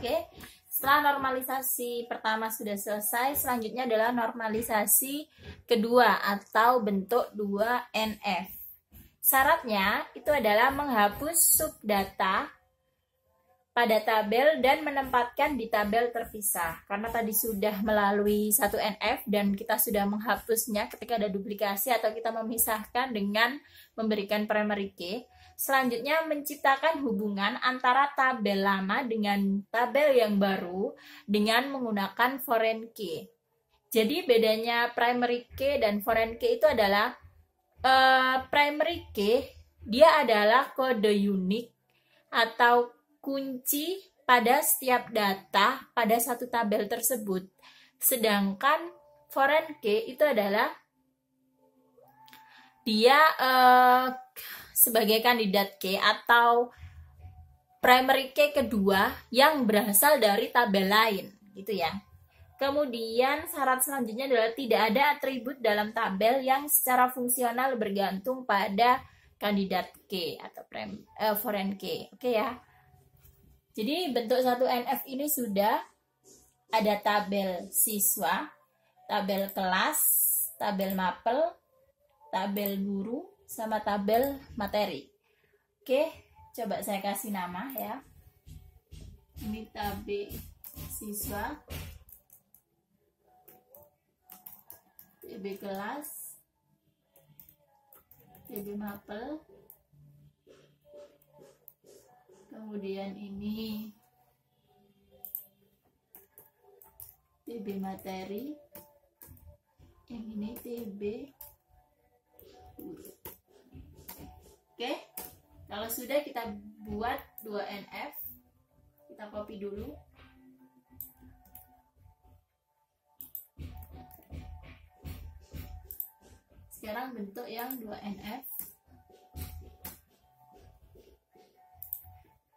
Oke, setelah normalisasi pertama sudah selesai, selanjutnya adalah normalisasi kedua atau bentuk 2NF. Syaratnya itu adalah menghapus subdata pada tabel dan menempatkan di tabel terpisah. Karena tadi sudah melalui 1NF dan kita sudah menghapusnya ketika ada duplikasi atau kita memisahkan dengan memberikan primary key. Selanjutnya menciptakan hubungan antara tabel lama dengan tabel yang baru dengan menggunakan foreign key. Jadi bedanya primary key dan foreign key itu adalah primary key dia adalah kode unik atau kunci pada setiap data pada satu tabel tersebut. Sedangkan foreign key itu adalah dia sebagai kandidat key atau primary key kedua yang berasal dari tabel lain, gitu ya. Kemudian syarat selanjutnya adalah tidak ada atribut dalam tabel yang secara fungsional bergantung pada kandidat key atau foreign key. Oke ya. Jadi bentuk 1NF ini sudah ada tabel siswa, tabel kelas, tabel mapel, tabel guru, sama tabel materi. Oke, coba saya kasih nama ya. Ini tabel siswa, TB kelas, TB mapel, kemudian ini TB materi, yang ini TB guru. Oke, kalau sudah kita buat 2NF, kita copy dulu. Sekarang bentuk yang 2NF.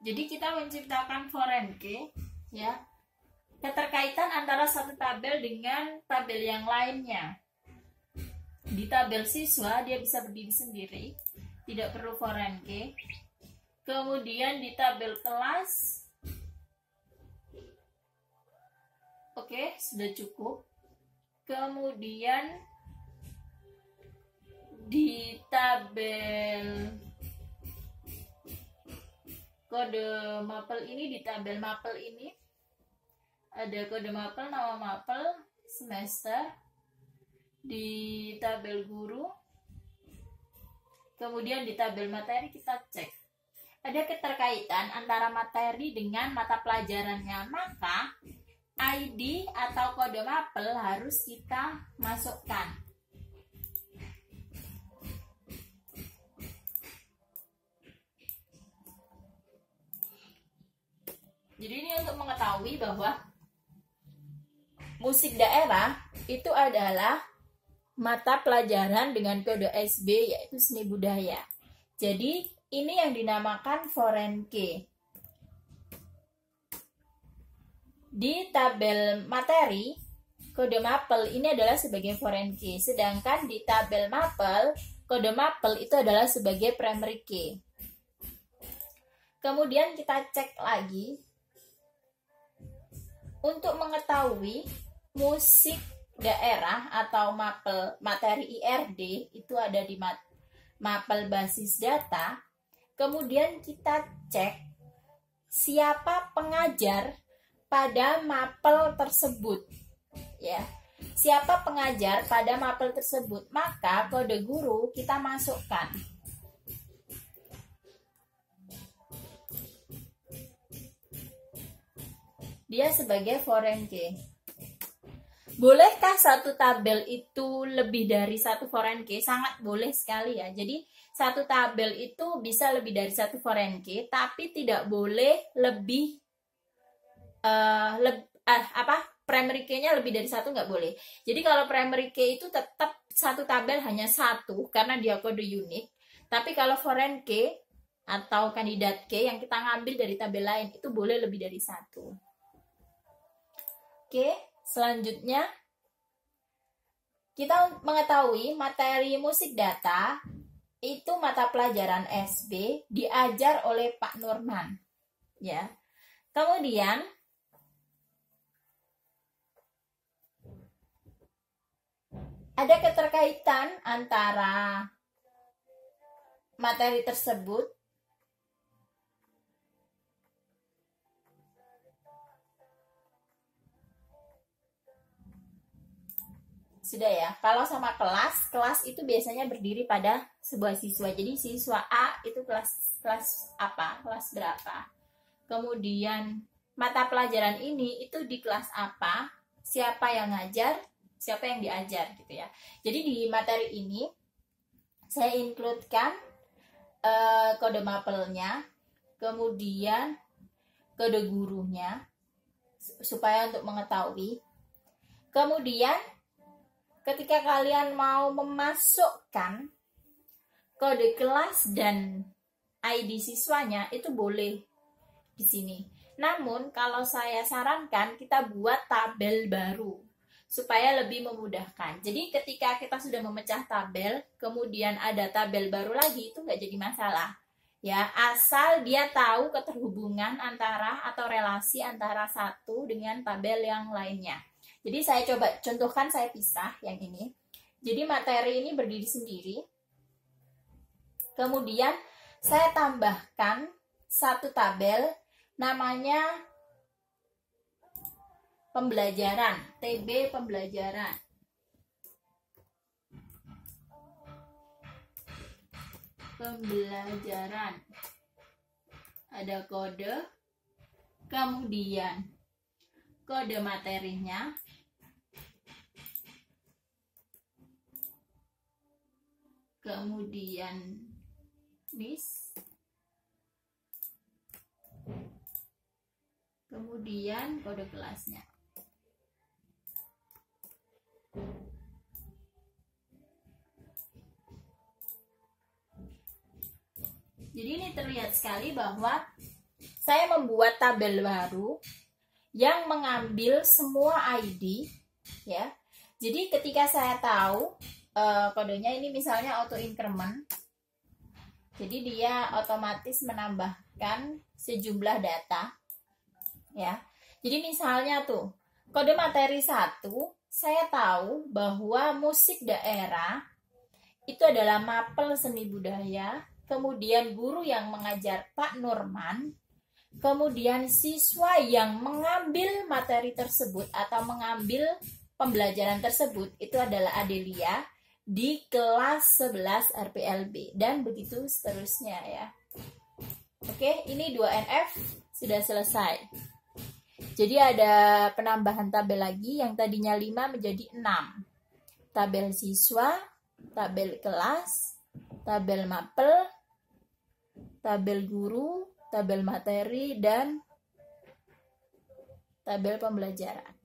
Jadi kita menciptakan foreign key, ya. Keterkaitan antara satu tabel dengan tabel yang lainnya. Di tabel siswa dia bisa berdiri sendiri, tidak perlu foreign key. Kemudian di tabel kelas, oke, sudah cukup. Kemudian di tabel kode mapel ini, di tabel mapel ini ada kode mapel, nama mapel, semester. Di tabel guru, kemudian di tabel materi kita cek ada keterkaitan antara materi dengan mata pelajarannya, maka ID atau kode mapel harus kita masukkan. Jadi ini untuk mengetahui bahwa musik daerah itu adalah mata pelajaran dengan kode SB, yaitu seni budaya. Jadi ini yang dinamakan foreign key. Di tabel materi, kode mapel ini adalah sebagai foreign key, sedangkan di tabel mapel, kode mapel itu adalah sebagai primary key. Kemudian kita cek lagi untuk mengetahui musik daerah atau mapel materi IRD itu ada di mapel basis data. Kemudian kita cek siapa pengajar pada mapel tersebut, ya. Siapa pengajar pada mapel tersebut, maka kode guru kita masukkan. Dia sebagai foreign key. Bolehkah satu tabel itu lebih dari satu foreign key? Sangat boleh sekali ya. Jadi satu tabel itu bisa lebih dari satu foreign key, tapi tidak boleh lebih primary key-nya lebih dari satu, nggak boleh. Jadi kalau primary key itu tetap satu tabel hanya satu karena dia kode unik. Tapi kalau foreign key atau kandidat key yang kita ngambil dari tabel lain itu boleh lebih dari satu. Oke, selanjutnya kita mengetahui materi musik data itu mata pelajaran SB diajar oleh Pak Nurman, ya. Kemudian ada keterkaitan antara materi tersebut sudah ya. Kalau sama kelas itu biasanya berdiri pada sebuah siswa. Jadi siswa A itu kelas apa, kelas berapa. Kemudian mata pelajaran ini itu di kelas apa, siapa yang ngajar, siapa yang diajar gitu ya. Jadi di materi ini saya include-kan kode mapelnya, kemudian kode gurunya supaya untuk mengetahui. Kemudian ketika kalian mau memasukkan kode kelas dan ID siswanya itu boleh di sini. Namun kalau saya sarankan kita buat tabel baru supaya lebih memudahkan. Jadi ketika kita sudah memecah tabel, kemudian ada tabel baru lagi, itu nggak jadi masalah. Ya, asal dia tahu keterhubungan antara atau relasi antara satu dengan tabel yang lainnya. Jadi saya coba contohkan, saya pisah yang ini. Jadi materi ini berdiri sendiri. Kemudian saya tambahkan satu tabel namanya pembelajaran, TB pembelajaran. Pembelajaran. Ada kode, kemudian kode materinya, kemudian list, kemudian kode kelasnya. Jadi ini terlihat sekali bahwa saya membuat tabel baru yang mengambil semua ID ya. Jadi ketika saya tahu kodenya ini misalnya auto increment, jadi dia otomatis menambahkan sejumlah data ya. Jadi misalnya tuh kode materi 1, saya tahu bahwa musik daerah itu adalah mapel seni budaya, kemudian guru yang mengajar Pak Nurman, kemudian siswa yang mengambil materi tersebut atau mengambil pembelajaran tersebut itu adalah Adelia di kelas 11 RPLB, dan begitu seterusnya ya. Oke, ini 2NF sudah selesai. Jadi ada penambahan tabel lagi, yang tadinya 5 menjadi 6. Tabel siswa, tabel kelas, tabel mapel, tabel guru, tabel materi, dan tabel pembelajaran.